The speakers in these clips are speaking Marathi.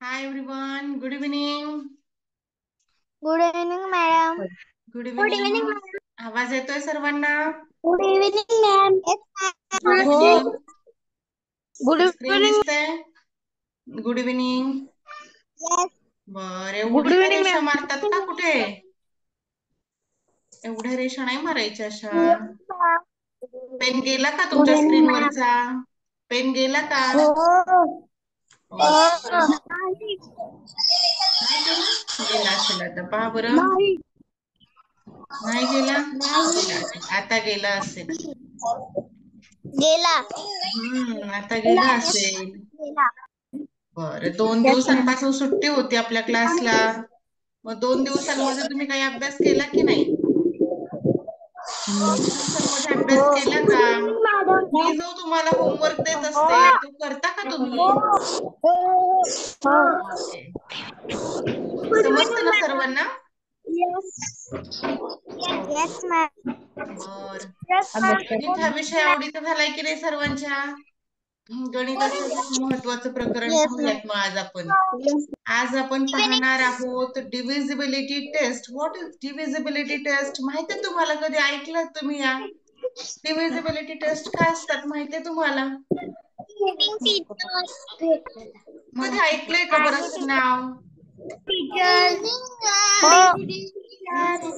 हाय everyone, good evening. Good evening madam. Good good evening. Evening ma'am. आवाज येतोय सर्वांना? Good evening ma'am. गुड हो. इव्हनिंग. Good screen evening. दिसतंय? Good evening. यस. बर, गुड एवढी काय इव्हनिंग रेषा मॅम. मारतात का कुठे? एवढ्या रेषा नाही मारायच्या अशा. पेन गेला का गुड तुमच्या इव्हनिंग मॅम. स्क्रीनवरचा? पेन गेला का? हो. ओके. नाही गेला? गेला असेल आता, पहा बरं. नाही. नाही गेला? गेला नाही. असेल, आता गेला असेल. गेला. आता गेला असेल. गेला. बरं, 2 यस मॅम. दिवसांपासून सुट्टी होती आपल्या क्लासला. मग 2 दिवसांमध्ये तुम्ही काही अभ्यास केला की नाही? 2 दिवसांमध्ये अभ्यास हो. केला गुड का? Evening madam. मी जो तुम्हाला होमवर्क देत हो. असते तो करता का तुम्ही? हो. हो. ओके. गुड समजतं इव्हनिंग ना मॅडम. सर्वांना? यस. ओके. Yes ma'am. बर, यस गणित हा मॅम. विषय आवडीचा झालाय की नाही सर्वांच्या? गणिताचं एक महत्वाचं प्रकरण यस मॅम. पाहूयात मग आज आपण. यस. आज आपण पाहणार आहोत divisibility test. What is divisibility test? माहितीये तुम्हाला? कधी ऐकलं तुम्ही या डिव्हिजिबिलिटी टेस्ट काय असतात? माहितीये तुम्हाला? कधी ऐकलंय का बरं असं नाव?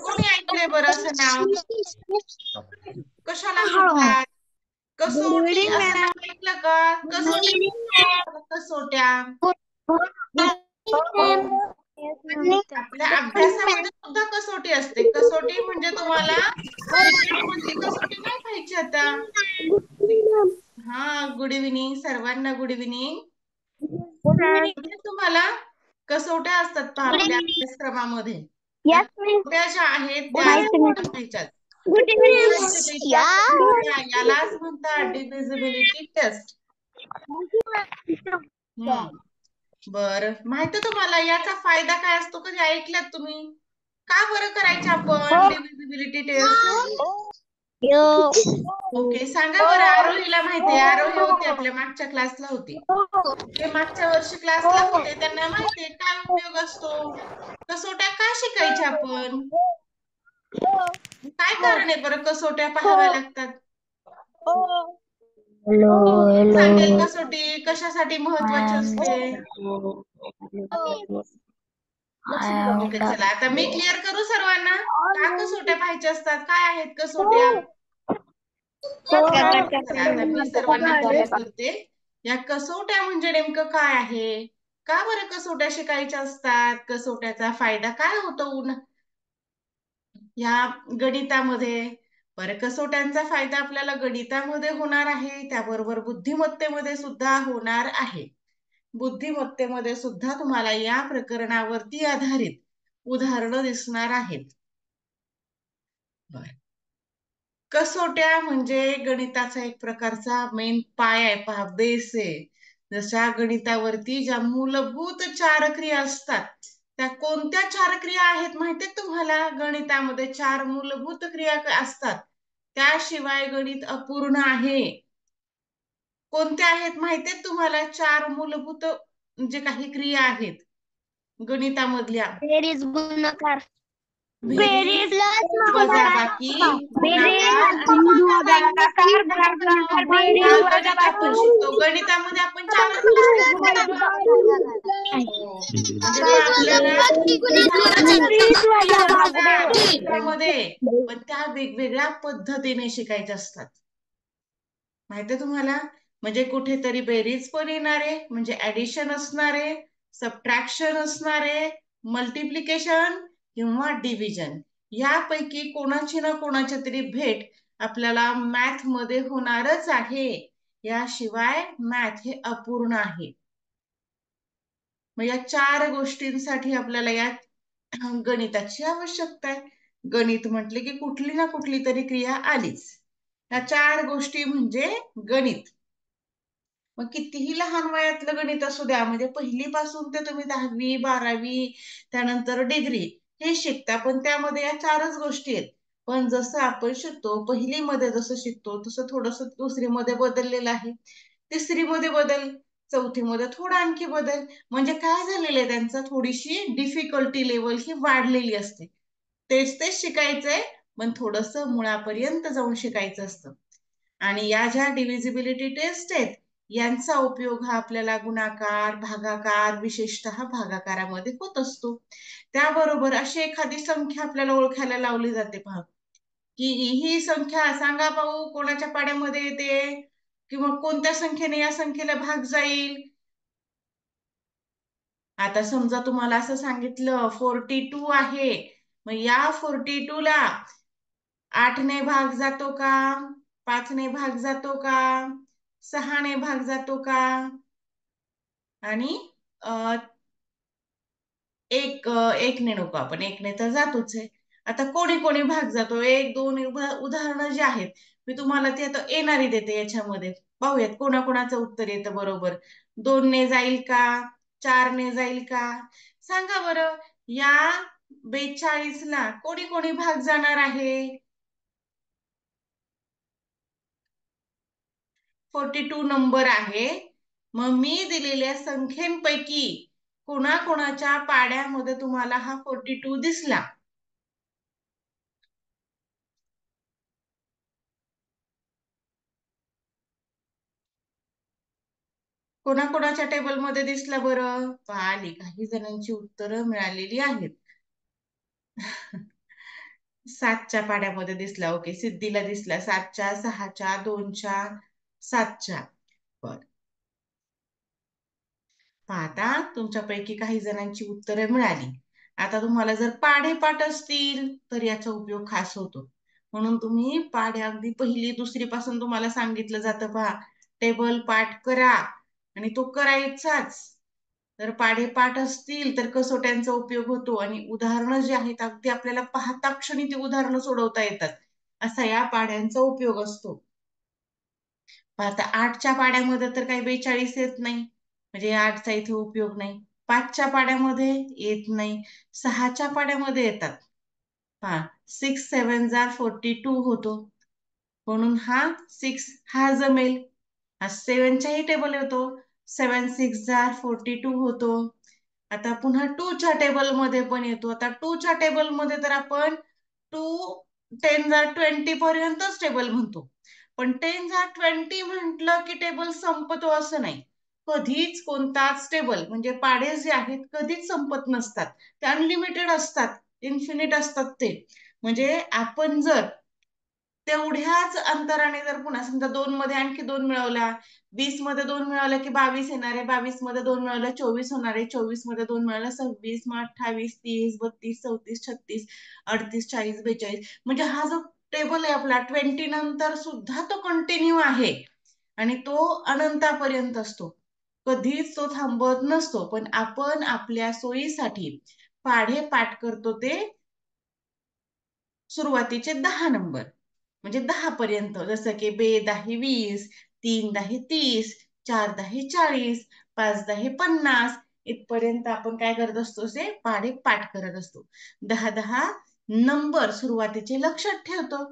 कोणी ऐकलंय बरं असं नाव? कशाला म्हणतात? कसोटी असं नाव ऐकलं का? कसोटी कसोट्या. आपल्या अभ्यासामध्ये सुद्धा कसोटी असते. कसोटी म्हणजे तुम्हाला क्रिकेट मधली कसोटी नाही पाहिजे आता. गुड इव्हनिंग सर्वांना. Good evening. तुम्हाला कसोट्या असतात पहा आपल्या अभ्यासक्रमामध्ये. त्या कसोट्या ज्या आहेत त्या पाहिजेत. त्या कसोट्या यालाच म्हणतात डिव्हिजिबिलिटी टेस्ट. बरं, माहिती तुम्हाला याचा फायदा काय असतो? कधी ऐकलात तुम्ही? का बरं करायचे आपण डिव्हिजिबिलिटी टेस्ट? ओके, सांगा बरं. आरोहीला माहितीये, आरोही होती आपल्या मागच्या क्लासला होती. ते मागच्या वर्षी क्लासला होते, त्यांना माहितीये काय उपयोग असतो. कसोट्या का शिकायच्या आपण? काय कारण आहे बरं कसोट्या पाहाव्या लागतात? कोण सांगेल कसोटी कशासाठी महत्वाची असते? ओके, चला आता मी क्लिअर करू सर्वांना. का कसोट्या पाहायच्या असतात? काय आहेत कसोट्या? चला आता मी सर्वांना क्लिअर करते. या कसोट्या म्हणजे नेमकं काय आहे? का बरं कसोट्या शिकायच्या असतात? कसोट्याचा फायदा काय होतो या गणितामध्ये? बरं, कसोट्यांचा फायदा आपल्याला गणितामध्ये होणार आहे, त्याबरोबर बुद्धिमत्तेमध्ये सुद्धा होणार आहे. बुद्धिमत्तेमध्ये सुद्धा तुम्हाला या प्रकरणावरती आधारित उदाहरणं दिसणार आहेत. कसोट्या म्हणजे गणिताचा एक प्रकारचा मेन पाय आहे, पहा, बेस आहे. जशा गणितावरती ज्या मूलभूत 4 क्रिया असतात, त्या कोणत्या 4 क्रिया आहेत माहितीये तुम्हाला? गणितामध्ये 4 मूलभूत क्रिया असतात, त्याशिवाय गणित अपूर्ण आहे. कोणत्या आहेत माहितीये तुम्हाला? 4 मूलभूत जे काही क्रिया आहेत गणितामधल्या. बेरीज, गुणाकार, बेरीज, वजाबाकी, गुणाकार आणि या गणित आपण शिकतो. गणितामध्ये आपण 4च गोष्टी शिकतो. म्हणजे आपल्याला गणितामध्ये पण त्या वेगवेगळ्या पद्धतीने शिकायच्या असतात. माहितीये तुम्हाला? म्हणजे कुठेतरी बेरीज पण येणारे, म्हणजे ऍडिशन असणारे, सबट्रॅक्शन असणारे, मल्टिप्लिकेशन किंवा डिव्हिजन, यापैकी कोणाची ना कोणाची तरी भेट आपल्याला मॅथ मध्ये होणारच आहे. याशिवाय मॅथ हे अपूर्ण आहे. मग या 4 गोष्टींसाठी आपल्याला या गणिताची आवश्यकता आहे. गणित म्हटले की कुठली ना कुठली तरी क्रिया आलीच. या 4 गोष्टी म्हणजे गणित. मग कितीही लहान वयातलं गणित असू द्या, म्हणजे पहिलीपासून ते तुम्ही 10वी 12वी त्यानंतर डिग्री हे शिकता, पण त्यामध्ये या 4च गोष्टी आहेत. पण जसं आपण शिकतो, पहिलीमध्ये जसं शिकतो तसं थोडंसं दुसरीमध्ये बदललेलं आहे, तिसरीमध्ये बदल चौथीमध्ये थोडा आणखी बदल. म्हणजे काय झालेलं आहे, त्यांचं थोडीशी डिफिकल्टी लेवल ही वाढलेली असते. तेच तेच शिकायचंय, पण थोडस मुळापर्यंत जाऊन शिकायचं असतं. आणि या ज्या डिव्हिजिबिलिटी टेस्ट आहेत, यांचा उपयोग हा आपल्याला गुणाकार, भागाकार, विशेषतः भागाकारामध्ये होत असतो. त्याबरोबर अशी एखादी संख्या आपल्याला ओळखायला लावली जाते पहा, की ही संख्या सांगा पाहू कोणाच्या पाड्यामध्ये येते, किंवा कोणत्या संख्येने या संख्येला भाग जाईल. आता समजा तुम्हाला असं सांगितलं 42 आहे, मग या 42 ला 8 ने भाग जातो का, 5 ने भाग जातो का, 6 ने भाग जातो का, आणि एक ने नको, आपण एक ने तर जातोच आहे. आता कोणी कोणी भाग जातो, एक दोन उदाहरणं जे आहेत मी तुम्हाला ते आता येणारी देते याच्यामध्ये. पाहूयात कोणाकोणाचं उत्तर येतं बरोबर. 2 ने जाईल का, 4 ने जाईल का, सांगा बरं. या 42 ला कोणी कोणी भाग जाणार आहे. 42 नंबर आहे. मग मी दिलेल्या संख्येपैकी कोणाकोणाच्या पाड्यामध्ये तुम्हाला हा 42 दिसला. कोणाकोणाच्या टेबलमध्ये दिसला बरं. पाहिली, काही जणांची उत्तरं मिळालेली आहेत. 7च्या पाड्यामध्ये दिसला. ओके, सिद्धीला दिसला 7च्या, 6च्या, 2च्या, 7च्या. बर, आता तुमच्यापैकी काही जणांची उत्तरं मिळाली. आता तुम्हाला जर पाढे पाठ असतील तर याचा उपयोग खास होतो. म्हणून तुम्ही पाढे अगदी पहिली दुसरी पासून तुम्हाला सांगितलं जातं पहा, टेबल पाठ करा, आणि तो करायचाच. तर पाढे पाठ असतील तर कसोट्यांचा उपयोग होतो, आणि उदाहरणं जी आहेत अगदी आपल्याला पाहता क्षणी ती उदाहरणं सोडवता येतात, असा या पाढ्यांचा उपयोग असतो. आता 8च्या पाड्यामध्ये तर काही 42 येत नाही, म्हणजे 8चा इथे उपयोग नाही. 5च्या पाड्यामध्ये येत नाही, 6च्या पाड्यामध्ये येतात. पहा, 6 7 42 होतो, म्हणून हा 6 हा जमेल. हा 7च्याही टेबल येतो, 7 6 42 होतो. आता पुन्हा 2च्या टेबलमध्ये पण येतो. आता 2च्या टेबलमध्ये तर आपण 2 10 20 पर्यंतच टेबल म्हणतो, पण 10 20 म्हटलं की टेबल संपतो असं नाही. कधीच कोणताच टेबल म्हणजे पाढे जे आहेत कधीच संपत नसतात, ते अनलिमिटेड असतात, इन्फिनिट असतात ते. म्हणजे आपण जर तेवढ्याच अंतराने जर पुन्हा समजा 2 मध्ये आणखी 2 मिळवला, 20 मध्ये 2 मिळवला की 22 येणार आहे, 22 मध्ये 2 मिळवला 24 होणार आहे, 24 मध्ये 2 मिळवला 26, मग 28, 30, 32, 34, 36, 38, 40, 42. म्हणजे हा जो टेबल आहे आपला 20 नंतर सुद्धा तो कंटिन्यू आहे, आणि तो अनंतापर्यंत असतो, कधीच तो थांबत नसतो. पण आपण आपल्या सोयीसाठी पाढे पाठ करतो ते सुरुवातीचे 10 नंबर, म्हणजे 10 पर्यंत. जसं की 2 10 20, 3 10 30, 4 10 40, 5 10 50, इथपर्यंत आपण काय करत असतो, ते पाढे पाठ करत असतो. 10 10 नंबर सुरुवातीचे लक्षात ठेवतो.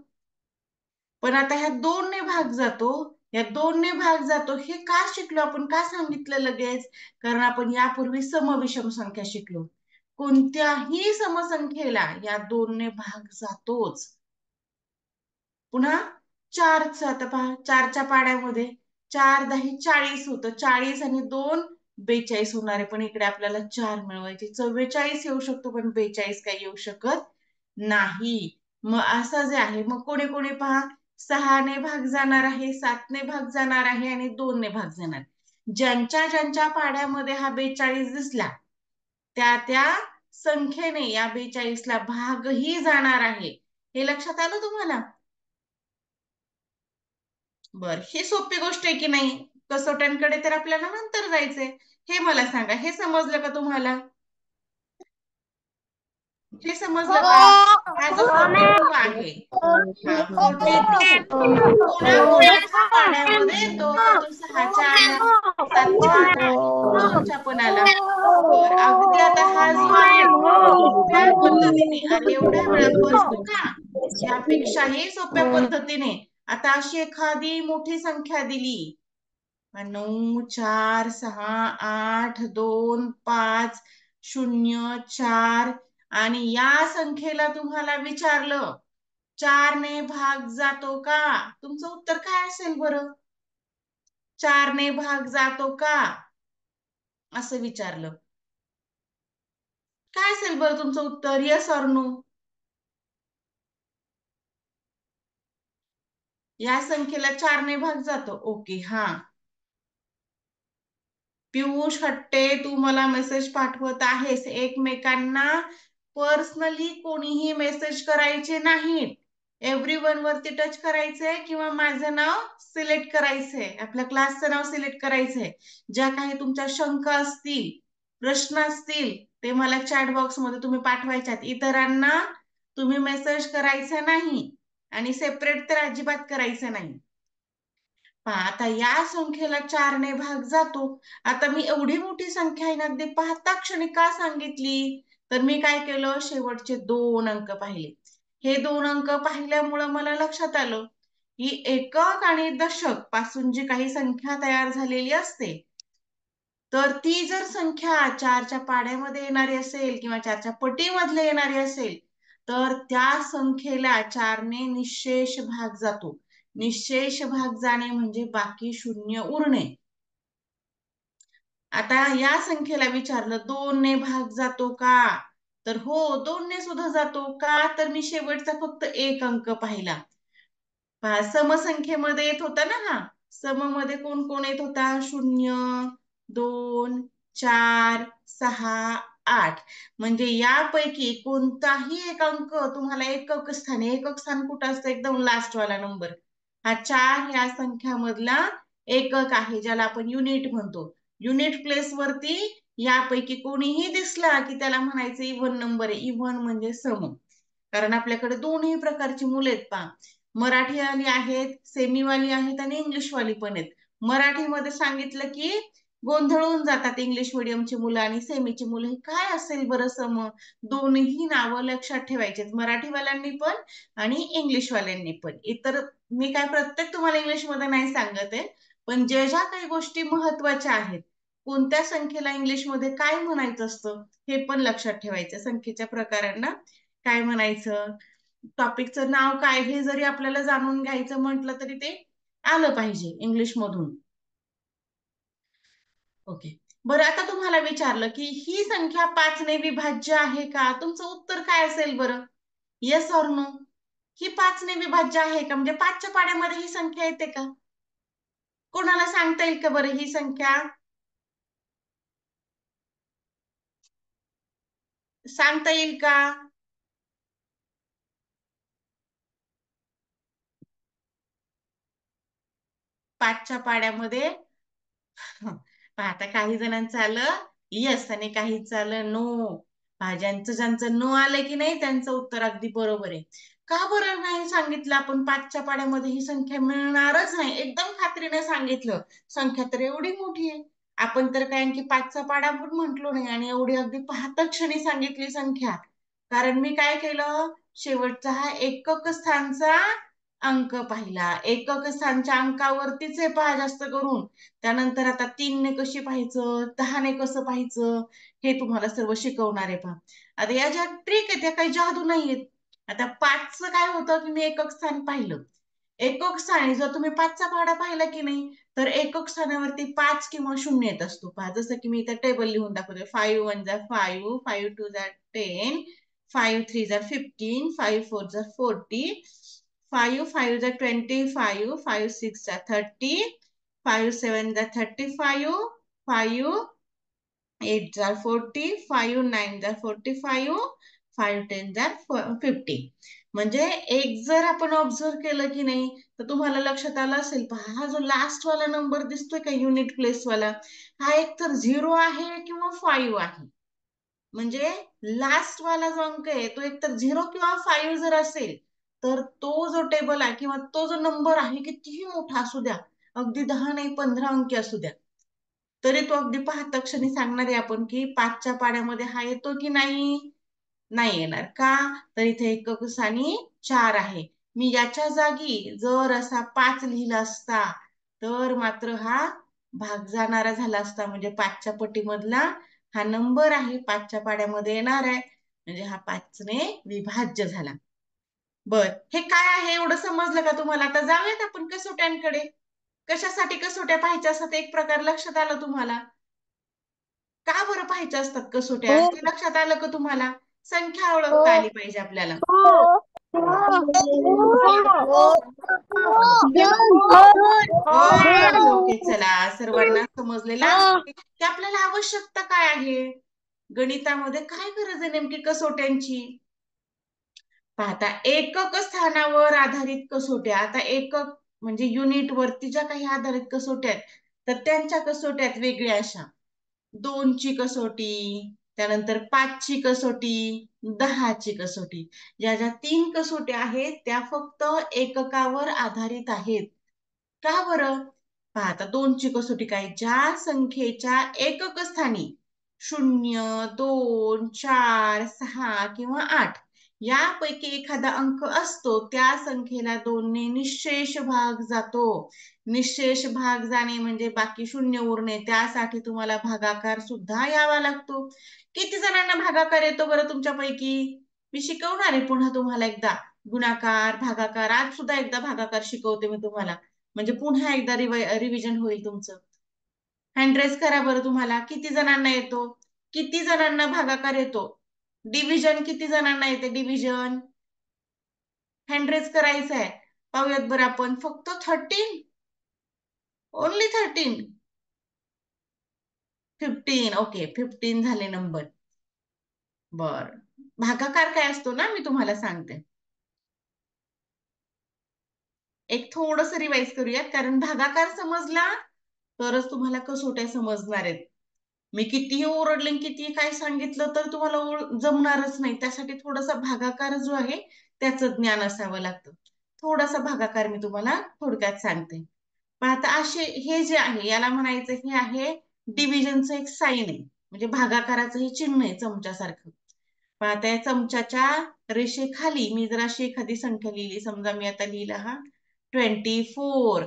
पण आता ह्या 2 ने भाग जातो, या 2 ने भाग जातो हे का शिकलो आपण, का सांगितलं लगेच, कारण आपण यापूर्वी समविषम संख्या शिकलो. कोणत्याही समसंख्येला या 2 ने भाग जातोच. पुन्हा 4चा, आता पहा 4च्या पाड्यामध्ये 4 10 40 होतं, 40 आणि 2 42 होणार आहे, पण इकडे आपल्याला 4 मिळवायचे. 44 येऊ शकतो, पण 42 काही येऊ शकत नाही. मग असं जे आहे, मग कोणी कोणी पहा 6 ने भाग जाणार आहे, 7 ने भाग जाणार आहे, आणि 2 ने भाग जाणार. ज्यांच्या ज्यांच्या पाड्यामध्ये हा 42 दिसला, त्या त्या संख्येने या 42 ला भागही जाणार आहे. हे लक्षात आलं तुम्हाला. बर, ही सोपी गोष्ट आहे की नाही. कसोट्यांकडे तर आपल्याला नंतर जायचंय. हे मला सांगा, हे समजलं का तुम्हाला. हे समजलं का, हा जो 42 आहे, हा 42 कोणाकोणाच्या पाड्यामध्ये येतो, तर तो 6च्या आला, 7च्या आला, 2च्या पण आला. बर, अगदी आता हा जो आहे सोप्या पद्धतीने, अरे एवढ्या वेळात बसतो का, यापेक्षाही सोप्या पद्धतीने आता अशी एखादी मोठी संख्या दिली, 9 4 6 8 2 5 0 4 आणि या संख्येला तुम्हाला विचारलं 4 ने भाग जातो का? तुमचं उत्तर काय असेल बरं? 4 ने भाग जातो का असं विचारलं, काय असेल बरं तुमचं उत्तर? Yes or no? या संख्येला 4 ने भाग जातो. ओके, हा. पियुष हट्टे, तू मला मेसेज पाठवत आहेस. एकमेकांना पर्सनली कोणीही मेसेज करायचे नाहीत. एव्हरीवन वरती टच करायचंय किंवा माझं नाव सिलेक्ट करायचंय, आपल्या क्लासचं नाव सिलेक्ट करायचंय. ज्या काही तुमच्या शंका असतील, प्रश्न असतील, ते मला चॅट बॉक्स मध्ये तुम्ही पाठवायच्यात. इतरांना तुम्ही मेसेज करायचा नाही आणि सेपरेट तर अजिबात करायचं नाही. आता या संख्येला 4 ने भाग जातो. आता मी एवढी मोठी संख्या आहे ना, अगदी पाहता क्षणी का सांगितली, तर मी काय केलं, शेवटचे 2 अंक पाहिले. हे 2 अंक पाहिल्यामुळं मला लक्षात आलं की एकक आणि दशक पासून जी काही संख्या तयार झालेली असते, तर ती जर संख्या 4च्या पाड्यामध्ये येणारी असेल किंवा 4च्या पटीमधले येणारी असेल, तर त्या संख्येला 4 ने निशेष भाग जातो. निशेष भाग जाणे म्हणजे बाकी शून्य उरणे. आता या संख्येला विचारलं 2 ने भाग जातो का, तर हो, 2 ने सुद्धा जातो. का, तर मी शेवटचा फक्त एक अंक पाहिला. समसंख्येमध्ये येत होता ना, हा सम मध्ये कोण कोण येत होता? 0 2 4 6 8. म्हणजे यापैकी कोणताही एक अंक तुम्हाला एकक स्थान, एकक स्थान कुठं असतं? एकदम लास्ट वाला नंबर. हा 4 या संख्यामधला एकक आहे, ज्याला आपण युनिट म्हणतो. युनिट प्लेस वरती यापैकी कोणीही दिसला की त्याला म्हणायचं इव्हन नंबर आहे. इव्हन म्हणजे सम. कारण आपल्याकडे दोन्ही प्रकारची मुलं आहेत पहा. मराठीवाली आहेत, सेमीवाली आहेत आणि इंग्लिशवाली पण आहेत. मराठीमध्ये सांगितलं की गोंधळून जातात इंग्लिश मिडियमची मुलं आणि सेमीची मुलं. हे काय असेल बरं सम? दोन्ही नावं लक्षात ठेवायचे, मराठीवाल्यांनी पण आणि इंग्लिशवाल्यांनी पण. इतर मी काय प्रत्येक तुम्हाला इंग्लिशमध्ये नाही सांगत आहे, पण ज्या ज्या काही गोष्टी महत्वाच्या आहेत, कोणत्या संख्येला इंग्लिशमध्ये काय म्हणायचं असतं हे पण लक्षात ठेवायचं. संख्येच्या प्रकारांना काय म्हणायचं, टॉपिकचं नाव काय, हे जरी आपल्याला जाणून घ्यायचं म्हटलं तरी ते आलं पाहिजे इंग्लिश मधून. ओके, बरं. आता तुम्हाला विचारलं की ही संख्या 5 ने विभाज्य आहे का? तुमचं उत्तर काय असेल बरं? Yes or no? ही 5 ने विभाज्य आहे का? म्हणजे 5च्या पाड्यामध्ये ही संख्या येते का? कोणाला सांगता येईल का बरं ही संख्या? सांगता येईल का? 5च्या पाड्यामध्ये आता काही जणांचं आलं यस आणि काहीच आलं नो. ज्यांचं ज्यांचं नो आलं की नाही त्यांचं उत्तर अगदी बरोबर आहे. का बरं नाही सांगितलं आपण 5च्या पाड्यामध्ये ही संख्या मिळणारच नाही? एकदम खात्रीने सांगितलं. संख्या तर एवढी मोठी आहे. आपण तर काय की 5चा पाडा पण म्हटलो नाही आणि एवढी अगदी पाहता क्षणी सांगितली संख्या. कारण मी काय केलं, शेवटचा हा एकक स्थानचा अंक पाहिला. एकक स्थानच्या अंकावरतीच हे पहा जास्त करून. त्यानंतर आता 3 ने कशी पाहायचं, 10 ने कसं पाहायचं, हे तुम्हाला सर्व शिकवणार आहे पहा. आता या ज्या ट्रिक आहेत त्या काही जादू नाहीयेत. आता 5चं काय होतं की मी एकक स्थान पाहिलं. एकक स्थानी जर तुम्ही 5चा पाढा पाहिला की नाही, तर एकक स्थानावरती 5 किंवा 0 येत असतो पहा. जसं की मी इथं टेबल लिहून दाखवते. 5 1 जा 5, 5 2 जा 10, 5 3 जा 15, 5 4 जा 40, 5 5 जा 25, 5 6 जा 30, 5 7 जा 35, 5 8 जा 40, 5 9 जा 45, 5 10 जा 50. म्हणजे एक जर आपण ऑब्झर्व केलं की नाही, तर तुम्हाला लक्षात आलं असेल पहा, हा जो लास्ट वाला नंबर दिसतोय का युनिट प्लेस वाला, हा एक तर 0 आहे किंवा 5 आहे. म्हणजे लास्ट वाला जो अंक आहे तो एक तर 0 किंवा 5 जर असेल, तर तो जो टेबल आहे किंवा तो जो नंबर आहे कितीही मोठा असू द्या, अगदी 10 नाही 15 अंकी असू द्या, तरी तो अगदी पाहता क्षणी सांगणार आहे आपण की 5च्या पाड्यामध्ये हा येतो की नाही? नाही येणार. का? तर इथे एकक स्थानी 4 आहे. मी याच्या जागी जर असा 5 लिहिला असता, तर मात्र हा भाग जाणारा झाला असता, म्हणजे 5च्या पटीमधला हा नंबर आहे, 5च्या पाड्यामध्ये येणार आहे, म्हणजे हा 5ने विभाज्य झाला. बर, हे काय आहे एवढं समजलं का तुम्हाला? आता जाऊयात आपण कसोट्यांकडे. कशासाठी कसोट्या पाहायच्या असतात एक प्रकार लक्षात आलं तुम्हाला? का बरं पाहायच्या असतात कसोट्या हो. हे लक्षात आलं का तुम्हाला? संख्या ओळखता हो. आली पाहिजे आपल्याला. होय, ओके, चला सर्वांना समजलेलं असते की आपल्याला आवश्यकता काय आहे, गणितामध्ये काय गरज आहे नेमकी कसोट्यांची. पाहता, एकक स्थानावर आधारित कसोट्या. आता एकक म्हणजे युनिट वरती ज्या काही आधारित कसोट्या आहेत, तर त्यांच्या कसोट्यात वेगळ्या अशा 2ची कसोटी, त्यानंतर 5ची कसोटी, 10ची कसोटी. ज्या ज्या 3 कसोट्या आहेत त्या फक्त एककावर आधारित आहेत. का बरं? पहा आता 2ची कसोटी काय, ज्या संख्येच्या एकक स्थानी 0, 2, 4, 6 किंवा 8 यापैकी एखादा अंक असतो, त्या संख्येला 2ने निःशेष भाग जातो. निःशेष भाग जाणे म्हणजे बाकी शून्य उरणे, त्यासाठी तुम्हाला भागाकार सुद्धा यावा लागतो. किती जणांना भागाकार येतो बरं तुमच्यापैकी? मी शिकवणार आहे पुन्हा तुम्हाला एकदा गुणाकार, भागाकार. आज सुद्धा एकदा भागाकार शिकवते मी तुम्हाला, म्हणजे पुन्हा एकदा रिव्हिजन होईल तुमचं. हँड रेस करा बरं, तुम्हाला किती जणांना येतो? किती जणांना भागाकार येतो? डिव्हिजन किती जणांना येते? डिव्हिजन हँड रेस करायचं आहे. पाहूयात बरं आपण. फक्त 13, ओनली 13, 15. ओके, 15 झाले नंबर. बर, भागाकार काय असतो ना मी तुम्हाला सांगते. एक थोडस रिवाइज करूयात, कारण भागाकार समजला तरच तुम्हाला कसोट्या समजणार आहेत. मी कितीही ओरडले, कितीही काय सांगितलं तर तुम्हाला जमणारच नाही. त्यासाठी थोडासा भागाकार जो आहे त्याचं ज्ञान असावं लागतं. थोडासा भागाकार मी तुम्हाला थोडक्यात सांगते. पण आता असे हे जे आहे याला म्हणायचं, हे आहे डिव्हिजनचं एक साईन आहे, म्हणजे भागाकाराचं हे चिन्ह आहे चमच्यासारखं. पण आता या चमच्याच्या रेषेखाली मी जर अशी एखादी संख्या लिहिली, समजा मी आता लिहिला हा 24,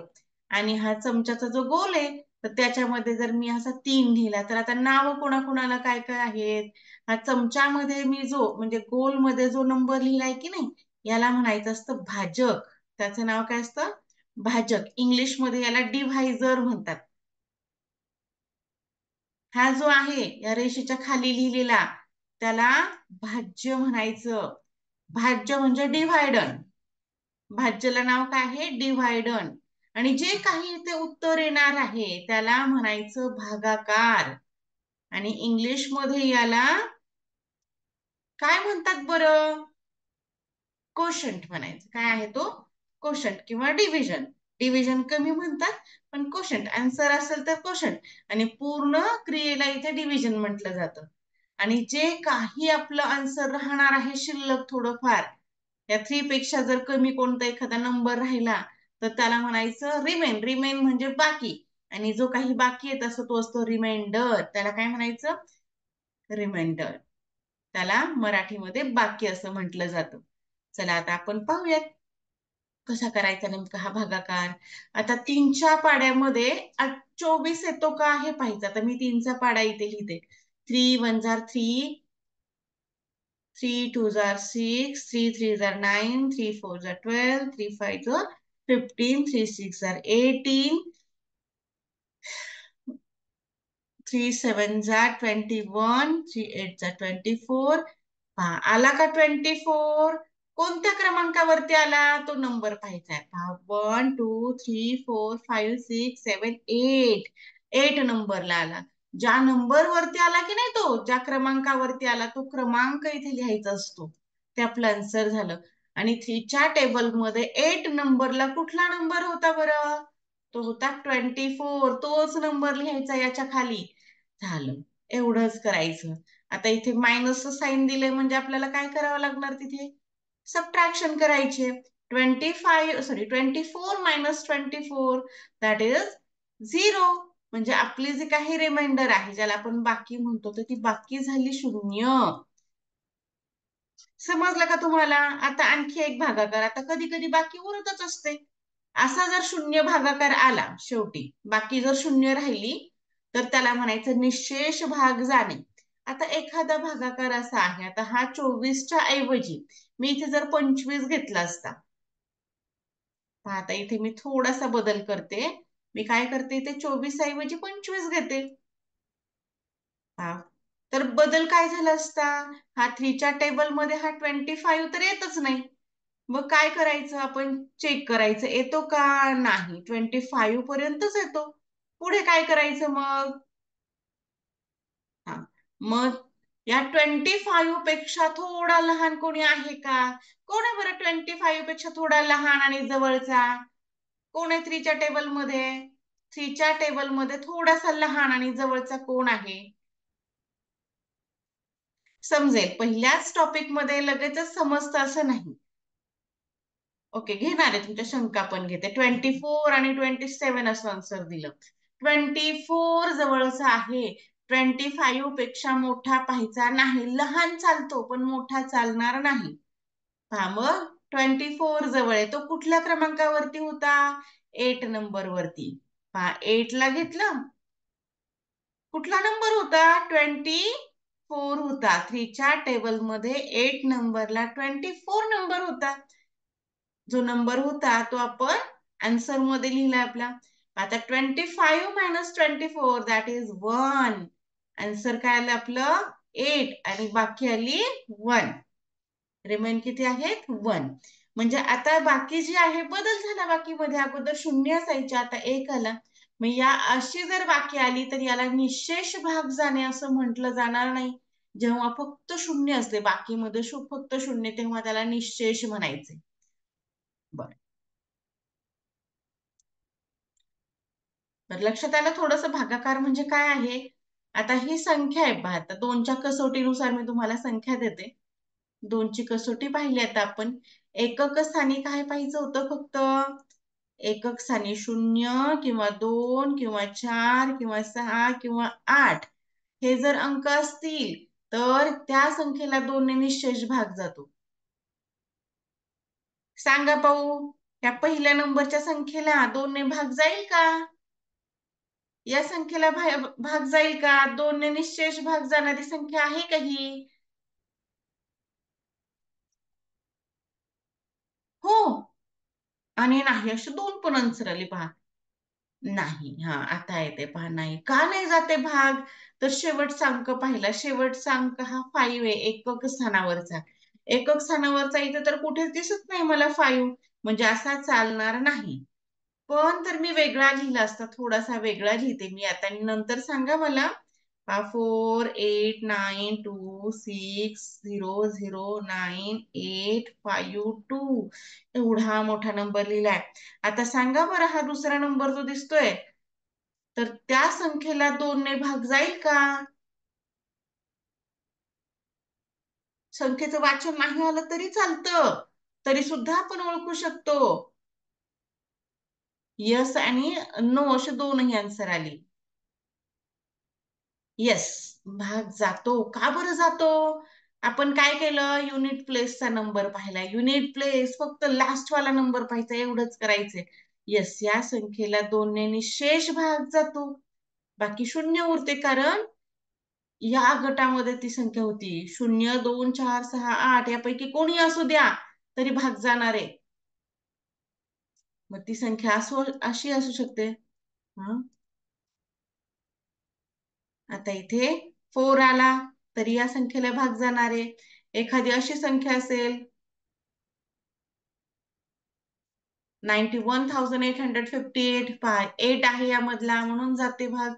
आणि हा चमच्याचा जो गोल आहे तर त्याच्यामध्ये जर मी असा 3 लिहिला, तर आता नाव कोणाकोणाला काय काय आहेत? हा चमच्यामध्ये मी जो म्हणजे गोल मध्ये जो नंबर लिहिलाय की नाही, याला म्हणायचं असतं भाजक. त्याचं नाव काय असतं? भाजक. इंग्लिशमध्ये याला डिव्हायझर म्हणतात. हा जो आहे या रेषेच्या खाली लिहिलेला त्याला भाज्य म्हणायचं. भाज्य म्हणजे डिव्हायडन. भाज्याला नाव काय आहे? डिव्हायडन. आणि जे काही इथे उत्तर येणार आहे त्याला म्हणायचं भागाकार. आणि इंग्लिश मध्ये याला काय म्हणतात बरं? कोशंट म्हणायचं. काय आहे तो? कोशंट किंवा डिव्हिजन. डिव्हिजन कमी म्हणतात, पण कोशंट आन्सर असेल तर कोशंट, आणि पूर्ण क्रियेला इथे डिव्हिजन म्हटलं जातं. आणि जे काही आपलं आन्सर राहणार आहे शिल्लक थोडंफार, या 3 पेक्षा जर कमी कोणता एखादा नंबर राहिला तर त्याला म्हणायचं रिमेन. रिमेन म्हणजे बाकी, आणि जो काही बाकी येत असतो तो असतो रिमाइंडर. त्याला काय म्हणायचं? रिमाइंडर. त्याला मराठीमध्ये बाकी असं म्हटलं जातं. चला आता आपण पाहूयात कसा करायचा नेमका हा भागाकार. आता 3च्या पाड्यामध्ये 24 येतो का हे पाहायचं. आता मी 3चा पाडा इथे लिहिते. 3 1 जार 3, 3 2 जार 6, 3 3 जार 9, 3 4 जार 12, 3 5 जार 15, 3 6 जार 18, 3 7 जार 21, 3 8 जार 24. पहा आला का 24? कोणत्या क्रमांकावरती आला तो नंबर पाहायचा आहे. पहा 1 2 3 4 5 6 7 8, 8 नंबरला आला. ज्या नंबर वरती आला की नाही, तो ज्या क्रमांकावरती आला तो क्रमांक इथे लिहायचा असतो. ते आपलं आन्सर झालं. आणि 3च्या टेबलमध्ये 8 नंबरला कुठला नंबर होता बरं? तो होता 24. तोच नंबर लिहायचा याच्या खाली. झालं, एवढंच करायचं. आता इथे मायनस साईन दिले म्हणजे आपल्याला काय करावं लागणार? तिथे सबट्रॅक्शन करायचे. 24 मायनस 24 दॅट इज 0. म्हणजे आपली जी काही रिमाइंडर आहे ज्याला आपण बाकी म्हणतो, तर ती बाकी झाली 0. समजलं का तुम्हाला? आता आणखी एक भागाकार. आता कधी कधी बाकी उरतच असते. असा जर शून्य भागाकार आला शेवटी, बाकी जर शून्य राहिली तर त्याला म्हणायचं निशेष भाग जाणे. आता एखादा भागाकार असा आहे, आता हा 24च्या ऐवजी मी इथे जर 25 घेतला असता, आता इथे मी थोडासा बदल करते. मी काय करते, इथे 24 ऐवजी 25 घेते. हा, तर बदल काय झाला असता, हा 3च्या टेबलमध्ये हा 25 तर येतच नाही. मग काय करायचं, आपण चेक करायचं येतो का नाही. 25 पर्यंतच येतो. पुढे काय करायचं मग, हा, मग या 25 पेक्षा थोडा लहान कोणी आहे का? कोण आहे बरं 25 पेक्षा थोडा लहान आणि जवळचा? कोण आहे 3च्या टेबलमध्ये? 3च्या टेबलमध्ये थोडासा लहान आणि जवळचा कोण आहे? समजेल, पहिल्याच टॉपिक मध्ये लगेचच समजतं असं नाही. ओके, घेणार आहे, तुमच्या शंका पण घेते. 24 आणि 27 असं आन्सर दिलं. 24 जवळचा आहे, 25 पेक्षा मोठा पाहायचा नाही. लहान चालतो पण मोठा चालणार नाही. हा, मग 24 जवळ आहे, तो कुठल्या क्रमांकावरती होता? 8 नंबर वरती. पहा, 8 ला घेतलं, कुठला नंबर होता? 24 होता. 3च्या टेबलमध्ये 8 नंबरला 24 नंबर होता. जो नंबर होता तो आपण आन्सर मध्ये लिहिला आपला. आता 25 मायनस 24 दॅट इज 1. आन्सर काय आलं आपलं? 8 आणि बाकी आली 1. रिमेन किती आहेत? 1. म्हणजे आता बाकी जी आहे बदल झाला. बाकी मध्ये अगोदर 0 असायचे, आता 1 आला. मग या अशी जर बाकी आली तर याला निशेष भाग जाणे असं म्हटलं जाणार नाही. जेव्हा फक्त 0 असते बाकीमध्ये फक्त 0, तेव्हा त्याला निशेष म्हणायचे. बर, तर लक्षात आलं थोडंसं भागाकार म्हणजे काय आहे. आता ही संख्या आहे पहा, आता 2च्या कसोटीनुसार मी तुम्हाला संख्या देते. 2ची कसोटी पाहिली आता आपण. एकक स्थानी काय पाहिजे होतं? फक्त एकक स्थानी 0 किंवा 2 किंवा 4 किंवा 6 किंवा 8 हे जर अंक असतील तर त्या संख्येला 2 ने निशेष भाग जातो. सांगा पाहू, या पहिल्या नंबरच्या संख्येला 2 ने भाग जाईल का? या संख्येला भाग जाईल का? 2 ने निशेष भाग जाणारी संख्या आहे का ही? हो आणि नाही, अशी 2 पण आन्सर आली पहा. नाही, हा आता येते पहा. नाही का नाही जाते भाग? तर शेवटचा अंक पाहिला, शेवटचा अंक हा 5 आहे, एकक स्थानावरचा. एकक स्थानावरचा इथे तर कुठेच दिसत नाही मला 5, म्हणजे असा चालणार नाही. पण तर मी वेगळा लिहिला असता, थोडासा वेगळा लिहिते मी आता आणि नंतर सांगा मला. 4 8 9 2 6 0 0 9 8 5 2 एवढा मोठा नंबर लिहिलाय. आता सांगा बरं, हा दुसरा नंबर जो दिसतोय तर त्या संख्येला 2 ने भाग जाईल का? संख्येचं वाचन नाही आलं तरी चालतं, तरी सुद्धा आपण ओळखू शकतो. यस आणि नो असे दोनही आन्सर आली. येस, भाग जातो. का बरं जातो? आपण काय केलं, युनिट प्लेसचा नंबर पाहिला. युनिट प्लेस फक्त लास्ट वाला नंबर पाहायचा, एवढंच करायचंय. येस, या संख्येला 2 ने निशेष भाग जातो, बाकी 0 उरते. कारण या गटामध्ये ती संख्या होती 0 2 4 6 8 यापैकी कोणी असू द्या तरी भाग जाणार आहे. मग ती संख्या अशी असू शकते. हा, आता इथे 4 आला तरी या संख्येला भाग जाणार आहे. एखादी अशी संख्या असेल 91,858, पहा 8 आहे यामधला म्हणून जाते भाग.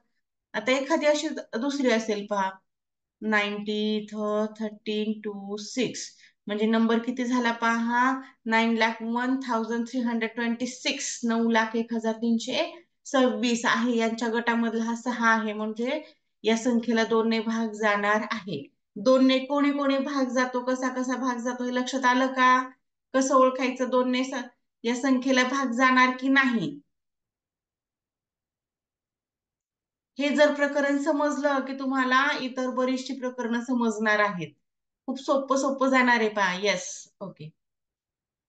आता एखादी अशी दुसरी असेल पहा 90,13,2,6, म्हणजे नंबर किती झाला पहा, 9,01,326, 9,01,326 आहे. यांच्या गटामधला हा 6 आहे, म्हणजे या संख्येला 2 ने भाग जाणार आहे. 2 ने कोणी कोणी भाग जातो, कसा कसा भाग जातो हे लक्षात आलं का? कसं ओळखायचं 2 ने या संख्येला भाग जाणार की नाही? हे जर प्रकरण समजलं की तुम्हाला इतर बरीचशी प्रकरणं समजणार आहेत. खूप सोपं सोपं जाणार आहे पहा. Yes, okay.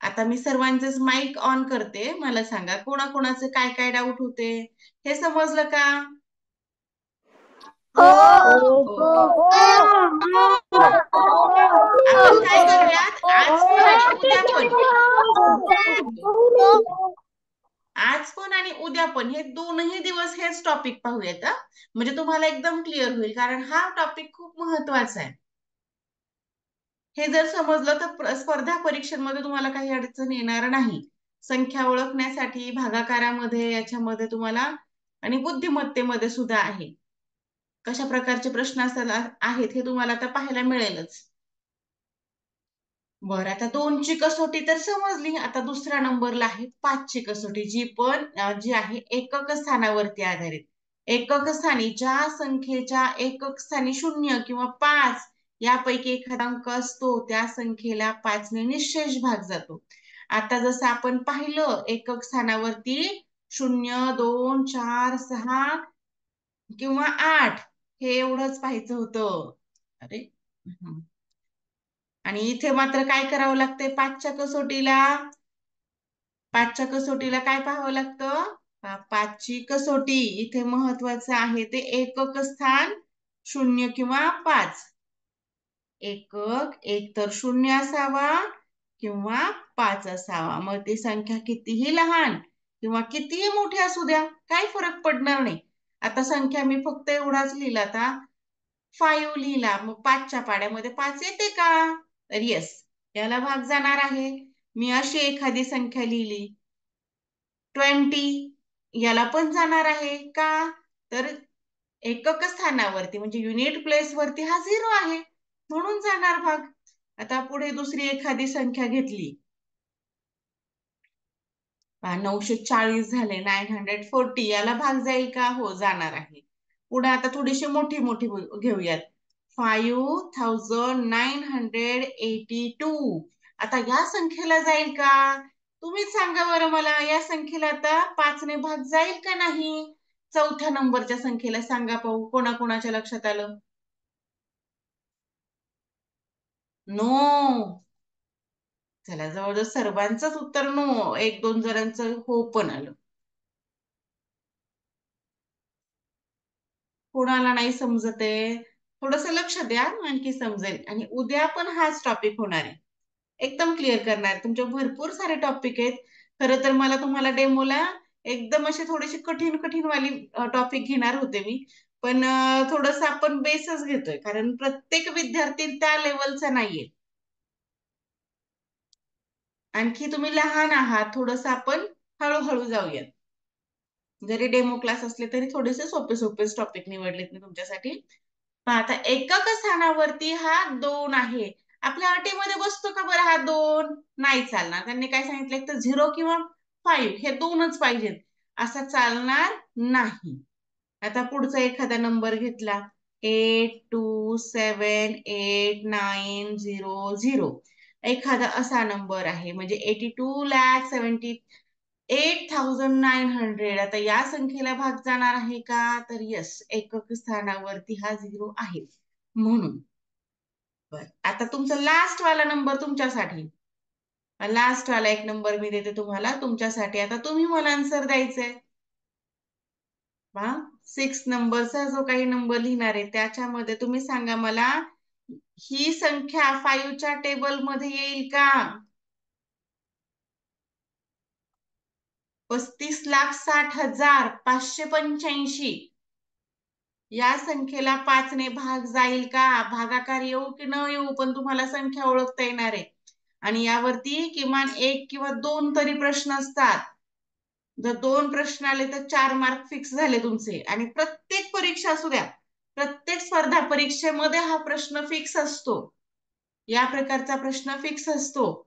आता मी सर्वांचेच माईक ऑन करते, मला सांगा कोणाकोणाचे काय काय डाऊट होते, हे समजलं का? आपण काय करूयात, आज पण आणि उद्या पण, आज पण आणि उद्या पण हे दोनही दिवस हेच टॉपिक पाहूयात हा. म्हणजे तुम्हाला एकदम क्लिअर होईल, कारण हा टॉपिक खूप महत्वाचा आहे. हे जर समजलं तर स्पर्धा परीक्षांमध्ये तुम्हाला काही अडचण येणार नाही. संख्या ओळखण्यासाठी भागाकारामध्ये याच्यामध्ये तुम्हाला आणि बुद्धिमत्तेमध्ये सुद्धा आहे. कशा प्रकारचे प्रश्न आहेत हे तुम्हाला आता पाहायला मिळेलच. बरं, आता 2ची कसोटी तर समजली. आता दुसऱ्या नंबरला आहे 5ची कसोटी, जी आहे एकक स्थानावरती आधारित. एकक स्थानी ज्या संख्येच्या एकक स्थानी 0 किंवा 5 यापैकी एखादा अंक असतो, त्या संख्येला 5 ने निशेष भाग जातो. आता जसं आपण पाहिलं, एकक स्थानावरती 0, 2, 4, 6 किंवा 8 हे एवढंच पाहायचं होतं. अरे, आणि इथे मात्र काय करावं लागतंय, 5च्या कसोटीला काय पाहावं लागतं? 5ची कसोटी इथे महत्वाचं आहे ते एकक स्थान 0 किंवा 5. एकक एक तर 0 असावा किंवा 5 असावा. मग ती संख्या कितीही लहान किंवा कितीही मोठी असू द्या, काही फरक पडणार नाही. आता संख्या मी फक्त एवढाच लिहिला, आता 5 लिहिला, मग 5च्या पाड्यामध्ये 5 येते का? तर येस, याला भाग जाणार आहे. मी अशी एखादी संख्या लिहिली 20, याला पण जाणार आहे का? तर एकक स्थानावरती म्हणजे युनिट प्लेस वरती हा 0 आहे, म्हणून जाणार भाग. आता पुढे दुसरी एखादी संख्या घेतली, 940 झाले, 940, याला भाग जाईल का? हो, जाणार आहे. पुढे आता थोडीशी मोठी मोठी घेऊयात, 5982. आता या संख्येला जाईल का? तुम्हीच सांगा बरं मला, या संख्येला आता 5 ने भाग जाईल का नाही? चौथ्या नंबरच्या संख्येला सांगा पाहू, कोणाकोणाच्या लक्षात आलं? नो. चला, जवळजवळ सर्वांचंच उत्तर नो, 1-2 जणांचं हो पण आलं. कोणाला नाही समजत आहे, थोडस लक्ष द्या, आणखी समजेल. आणि उद्या पण हाच टॉपिक होणार आहे, एकदम क्लिअर करणार. तुमचे भरपूर सारे टॉपिक आहेत. खरं तर मला तुम्हाला डेमोला एकदम असे थोडेसे कठीण कठीण वाली टॉपिक घेणार होते मी, पण थोडस आपण बेसच घेतोय, कारण प्रत्येक विद्यार्थी त्या लेवलचा नाहीये. आणखी तुम्ही लहान आहात, थोडस आपण हळूहळू जाऊया. जरी डेमो क्लास असले तरी थोडेसे सोपे सोपेच टॉपिक निवडलेत मी तुमच्यासाठी. आता एकक स्थानावरती हा 2 आहे. आपल्या अटीमध्ये बसतो का बरं हा 2? नाही चालणार. त्यांनी काय सांगितलं, एक तर 0 किंवा 5 हे 2च पाहिजेत, असा चालणार नाही. आता पुढचा एखादा नंबर घेतला, 827890. एखादा असा नंबर आहे, म्हणजे 82,78,900. आता या संख्येला भाग जाणार आहे का? तर यस, एकक स्थानावरती हा 0 आहे, म्हणून. बर, आता तुमचा लास्ट वाला नंबर तुमच्यासाठी, लास्ट वाला एक नंबर मी देते तुम्हाला तुमच्यासाठी. आता तुम्ही मला आन्सर द्यायचंय. 6 नंबरचा जो काही नंबर लिहिणार आहे, त्याच्यामध्ये तुम्ही सांगा मला, ही संख्या 5च्या टेबल मध्ये येईल का? 35,60,585 या संख्येला 5 ने भाग जाईल का? भागाकार येऊ की न येऊ, पण तुम्हाला संख्या ओळखता येणार आहे. आणि यावरती किमान 1 किंवा 2 तरी प्रश्न असतात. जर 2 प्रश्न आले तर 4 मार्क फिक्स झाले तुमचे. आणि प्रत्येक परीक्षा असू द्या, प्रत्येक स्पर्धा परीक्षेमध्ये हा प्रश्न फिक्स असतो, या प्रकारचा प्रश्न फिक्स असतो.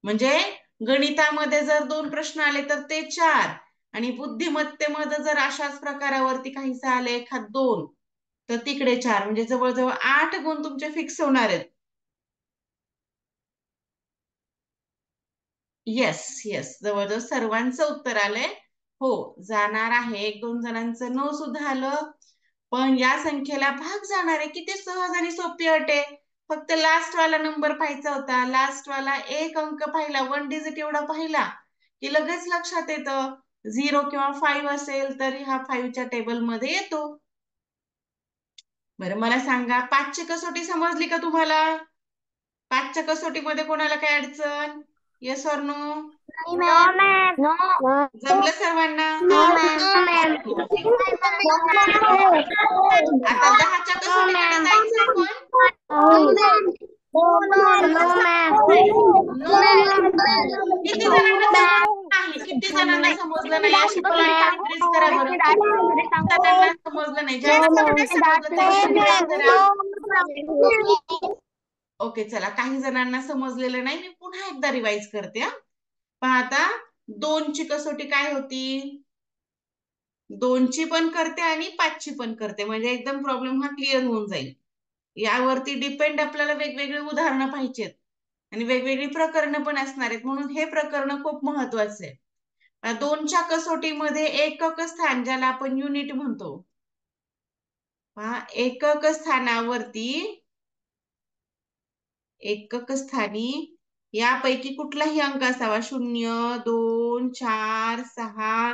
म्हणजे गणितामध्ये जर 2 प्रश्न आले तर ते 4, आणि बुद्धिमत्तेमध्ये जर अशाच प्रकारावरती काहीच आले, एखाद 2, तर तिकडे 4, म्हणजे जवळजवळ 8 गुण तुमचे फिक्स होणार आहेत. येस येस, जवळजवळ सर्वांचं उत्तर आलंय हो, जाणार आहे. 1-2 जणांचं नो सुद्धा आलं. पण या संख्येला भाग जाणार आहे, किती सहज आणि सोपी अट आहे. फक्त लास्ट वाला नंबर पाहायचा होता. लास्ट वाला एक अंक पाहिला, 1 डिजिट एवढा पाहिला की लगेच लक्षात येतं 0 किंवा 5 असेल तरी हा 5च्या टेबल मध्ये येतो. बरं मला सांगा 5ची कसोटी समजली का तुम्हाला? 5च्या कसोटीमध्ये कोणाला काय अडचण? Yes or no? No ma'am. No. जमलं सर्वांना? No ma'am. आता 10च्या कसोटीकडे जायचंय कोण? No ma'am. नो. किती जणांना समजलं नाही? किती जणांना समजलं नाही? अशी पोलाइट हँड रेज करा बरं. किती जणांना समजलं नाही? ज्यांना नाही समजलं त्यांनी हँड रेज करा. ओके चला, काही जणांना समजलेलं नाही. मी पुन्हा एकदा रिवाइज करते हा. पहा आता 2ची कसोटी काय होती? 2ची पण करते आणि 5ची पण करते, म्हणजे एकदम प्रॉब्लेम हा क्लिअर होऊन जाईल. यावरती डिपेंड आपल्याला वेगवेगळी उदाहरणं पाहिजेत आणि वेगवेगळी प्रकरणं पण असणार आहेत, म्हणून हे प्रकरण खूप महत्वाचं आहे. 2च्या कसोटीमध्ये एकक स्थान, ज्याला आपण युनिट म्हणतो, पहा एकक स्थानी यापैकी कुठलाही अंक असावा, 0, 2, 4, 6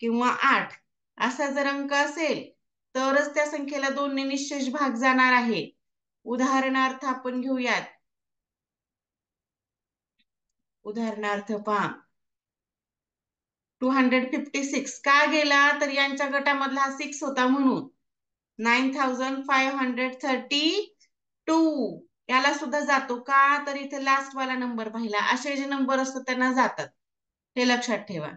किंवा 8 असा जर अंक असेल तरच त्या संख्येला 2 ने निशेष भाग जाणार आहे. उदाहरणार्थ आपण घेऊयात. उदाहरणार्थ पहा 256 का गेला? तर यांच्या गटामधला हा 6 होता म्हणून. 9532 याला सुद्धा जातो का? तर इथे लास्ट वाला नंबर पाहिला. असे जे नंबर असतात त्यांना जातात, हे लक्षात ठेवा.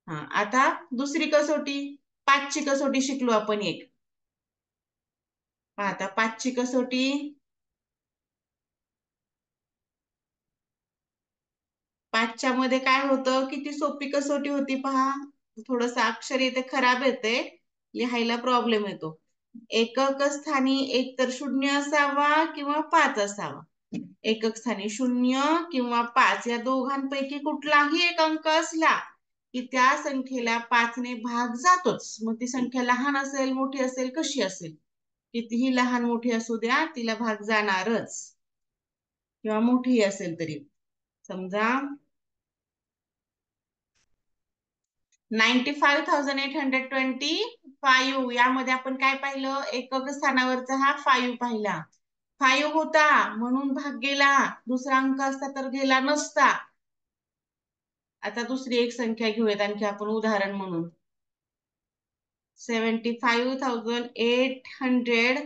हा आता दुसरी कसोटी, 5ची कसोटी शिकलो आपण एक. आता 5ची कसोटी, 5च्या मध्ये काय होतं? किती सोपी कसोटी होती पहा. थोडस अक्षर इथे खराब येते, लिहायला प्रॉब्लेम येतो. एकक स्थानी एकतर 0 असावा किंवा 5 असावा. एकक स्थानी 0 किंवा 5 या दोघांपैकी कुठलाही एक अंक असला की त्या संख्येला 5 ने भाग जातोच. मग ती संख्या लहान असेल, मोठी असेल, कशी असेल, कितीही लहान मोठी असू द्या, तिला भाग जाणारच, किंवा मोठी असेल तरी. समजा 95,825 यामध्ये आपण काय पाहिलं? एकक स्थानावरचा हा 5 पाहिला. 5 होता म्हणून भाग गेला, दुसरा अंक असता तर गेला नसता. आता दुसरी एक संख्या घेऊयात आणखी आपण उदाहरण म्हणून. 75,810.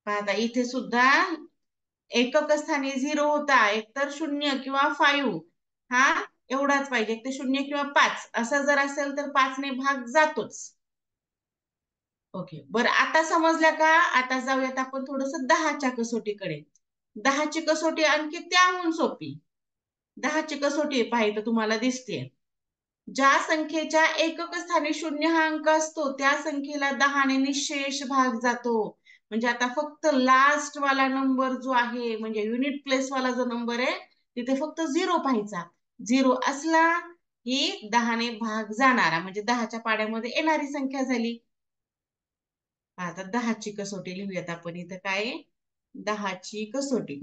आता इथे सुद्धा एकक स्थानी 0 होता, एकतर 0 किंवा 5 हा एवढाच पाहिजे. एक तर 0 किंवा 5 असं जर असेल तर 5 ने भाग जातोच. ओके बरं, आता समजल्या का? आता जाऊयात आपण थोडस 10च्या कसोटीकडे. 10ची कसोटी आणखी त्याहून सोपी. 10ची कसोटी पाहिजे तुम्हाला दिसते. ज्या संख्येच्या एकक स्थानी 0 हा अंक असतो त्या संख्येला 10 ने निशेष भाग जातो. म्हणजे आता फक्त लास्ट वाला नंबर जो आहे, म्हणजे युनिट प्लेस वाला जो नंबर आहे, तिथे फक्त 0 पाहायचा. 0 असला ही 10 ने भाग जाणारा, म्हणजे 10च्या पाड्यामध्ये येणारी संख्या झाली. आता 10ची कसोटी लिहूयात आपण. इथं काय 10ची कसोटी.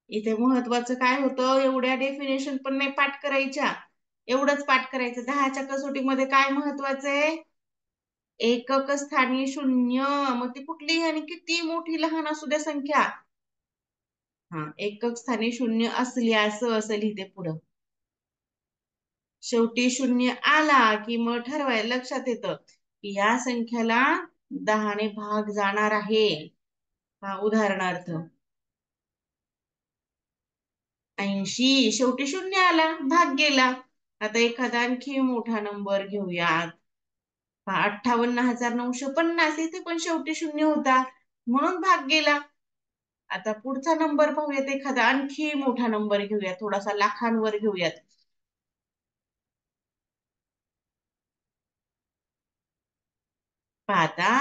इथे महत्वाचं काय होतं? एवढ्या डेफिनेशन पण नाही पाठ करायच्या, एवढंच पाठ करायचं. 10च्या कसोटीमध्ये काय महत्वाचं आहे? एकक स्थानी 0. मग ती कुठली आणि किती मोठी लहान असू द्या संख्या, हा एकक स्थानी 0 असली असं लिहिते पुढं. शेवटी 0 आला की मग ठरवायला लक्षात येतं की या संख्याला 10 ने भाग जाणार आहे. हा उदाहरणार्थ 80, शेवटी 0 आला, भाग गेला. आता एखादा आणखी मोठा नंबर घेऊयात. 58,950, इथे पण शेवटी 0 होता म्हणून भाग गेला. आता पुढचा नंबर पाहूयात, एखादा आणखी मोठा नंबर घेऊयात, थोडासा लाखांवर घेऊयात. पाहता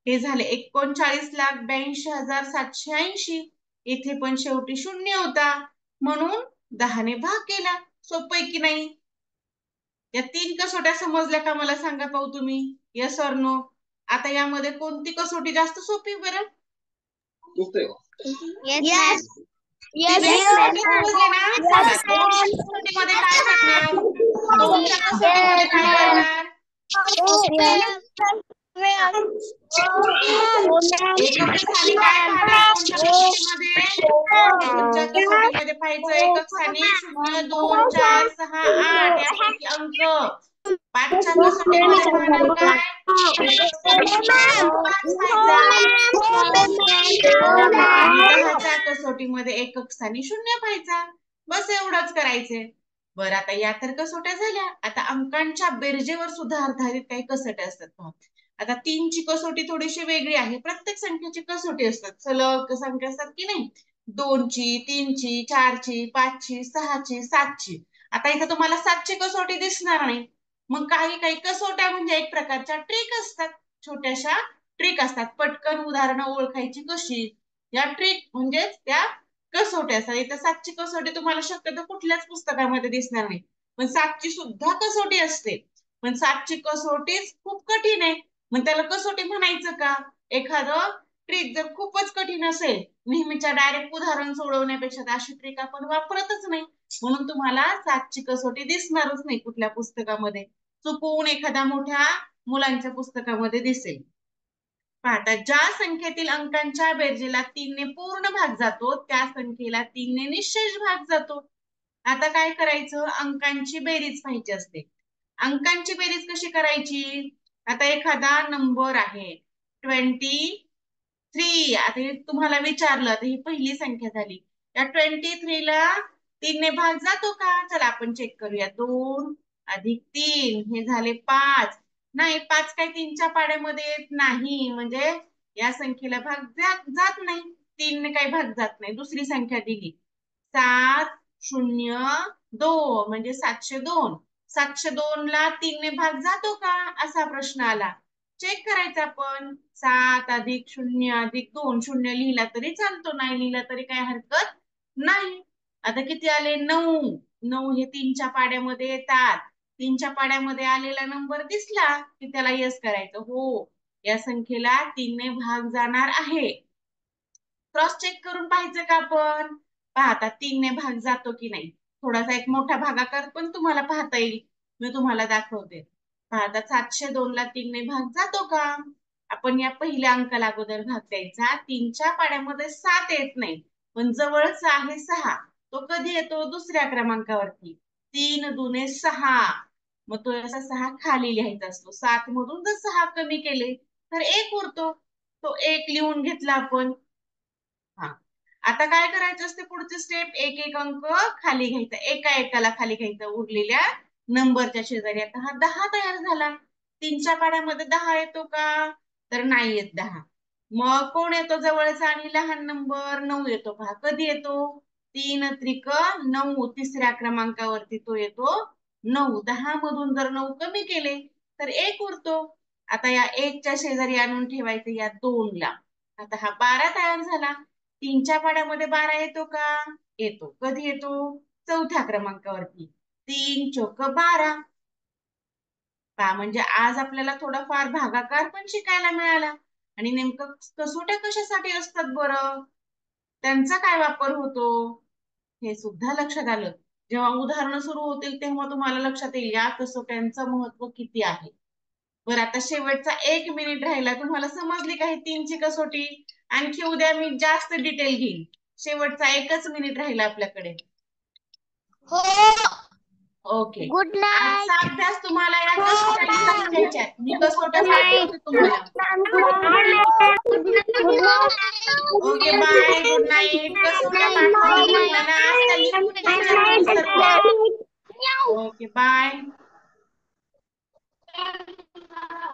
हे झाले 39,82,780. इथे पण शेवटी 0 होता म्हणून 10 ने भाग केला. सोपं आहे की नाही? या 3 कसोट्या समजल्या का मला सांगा पाहू तुम्ही? Yes or no? आता यामध्ये कोणती कसोटी जास्त सोपी बरं? Yes. Yes, कसोटी ma'am. समजले ना? चला, Yes, दोनच्या ma'am. कसोटीमध्ये काय करणार? दोनच्या कसोटीमध्ये Yes, काय ma'am. करणार? Yes, हा. ma'am. एकक स्थानी काय पाहणार दोनच्या कसोटीमध्ये? दोनच्या कसोटीमध्ये पाहायचं एकक स्थानी 0, 2, 4, 6, 8 यापैकी अंक. पाचच्या कसोटीमध्ये पाहणार काय? एकक स्थानी फक्त 5 पाहायचा. आणि 10च्या कसोटीमध्ये एकक स्थानी 0 पाहायचा. बस एवढंच करायचंय. बरं, आता या तर कसोट्या झाल्या. आता अंकांच्या बेरजेवर सुद्धा आधारित काही कसोट्या असतात पहा. आता 3ची कसोटी थोडीशी वेगळी आहे. प्रत्येक संख्येची कसोटी असतात. सलग संख्या असतात की नाही? 2ची, 3ची, 4ची, 5ची, 6ची, 7ची. आता इथं तुम्हाला 7ची कसोटी दिसणार नाही. मग काही काही कसोट्या म्हणजे एक प्रकारच्या ट्रिक असतात. छोट्याशा ट्रिक असतात. पटकन उदाहरणं ओळखायची कशी? या ट्रिक म्हणजेच त्या कसोट्या असतात. इथं 7ची कसोटी तुम्हाला शक्यतो कुठल्याच पुस्तकामध्ये दिसणार नाही. पण 7ची सुद्धा कसोटी असते. पण 7ची कसोटीच खूप कठीण आहे. मग त्याला कसोटी म्हणायचं का? एखादं ट्रिक जर खूपच कठीण असेल, नेहमीच्या डायरेक्ट उदाहरण सोडवण्यापेक्षा अशी ट्रिक आपण वापरतच नाही. म्हणून तुम्हाला 7ची कसोटी दिसणारच नाही कुठल्या पुस्तकामध्ये. चुकवून एखाद्या मोठ्या मुलांच्या पुस्तकामध्ये दिसेल. पाहता, ज्या संख्येतील अंकांच्या बेरजेला 3ने पूर्ण भाग जातो त्या संख्येला 3ने निश्चय भाग जातो. आता काय करायचं? अंकांची बेरीज पाहिजे असते. अंकांची बेरीज कशी करायची? आता एखादा नंबर आहे 23. आता हे तुम्हाला विचारलं तर ही पहिली संख्या झाली. या 23 ला 3ने भाग जातो का? चला आपण चेक करूया. 2 अधिक 3 हे झाले 5. नाही, 5 काय 3च्या पाड्यामध्ये येत नाही. म्हणजे या संख्येला भाग जात नाही. 3ने काही भाग जात नाही. दुसरी संख्या दिली 702 म्हणजे 702. 702 ला 3ने भाग जातो का? असा प्रश्न आला. चेक करायचं आपण. 7 अधिक 0 अधिक 2. 0 लिहिला तरी चालतो, नाही लिहिला तरी काही हरकत नाही. आता किती आले? 9. 9 हे 3च्या पाड्यामध्ये येतात. 3च्या पाड्यामध्ये आलेला नंबर दिसला की त्याला यस करायचं. हो, या संख्येला 3ने भाग जाणार आहे. क्रॉस चेक करून पाहायचं का आपण? पाहता 3ने भाग जातो की नाही. थोडासा एक मोठा भागाकार पण तुम्हाला पाहता येईल. मी तुम्हाला दाखवते. पाहता 702 ला 3ने भाग जातो का? आपण या पहिल्या अंकाला अगोदर भाग द्यायचा. 3च्या पाड्यामध्ये 7 येत नाही, पण जवळचा आहे 6. तो कधी येतो? दुसऱ्या क्रमांकावरती. 3 दुने 6. मग तो असा 6 खाली लिहायचा असतो. 7 मधून जर 6 कमी केले तर 1 उरतो. तो 1 लिहून घेतला आपण. हा, आता काय करायचं असते? पुढचे स्टेप, एक एक अंक खाली घ्यायचा. एका एकाला खाली घ्यायचा उरलेल्या नंबरच्या शेजारी. आता हा 10 तयार झाला. 3च्या पाड्यामध्ये 10 येतो का? तर नाही येत 10. मग कोण येतो जवळचा आणि लहान नंबर? 9 येतो. पहा कधी येतो? 3 त्रिक 9. तिसऱ्या क्रमांकावरती तो येतो 9. 10 मधून जर 9 कमी केले तर 1 उरतो. आता या 1च्या शेजारी आणून ठेवायचं या 2 ला. आता हा 12 तयार झाला. 3च्या पाड्यामध्ये 12 येतो का? येतो. कधी येतो? चौथ्या क्रमांकावरती. 3 चोक 12. पहा, म्हणजे आज आपल्याला थोडाफार भागाकार पण शिकायला मिळाला. आणि नेमकं कसोट्या कशासाठी असतात बरं? त्यांचा काय वापर होतो हे सुद्धा लक्षात आलं. जेव्हा उदाहरणं सुरू होतील तेव्हा तुम्हाला लक्षात येईल या कसोट्यांचं महत्व किती आहे. बरं, आता शेवटचा 1 मिनिट राहिला. तुम्हाला समजली का ही 3ची कसोटी? आणखी उद्या मी जास्त डिटेल घेईन. शेवटचा 1च मिनिट राहिला आपल्याकडे. हो. ओके. Good आजचा night. अभ्यास तुम्हाला या कसोट्या लिहून घ्यायच्या. मी कसोट्या Good night. पाठवते तुम्हाला. Okay, bye, good night. कसोट्या पाठवते तुम्हाला. आज त्या लिहून घ्यायच्या नीट सर्व. Okay, bye.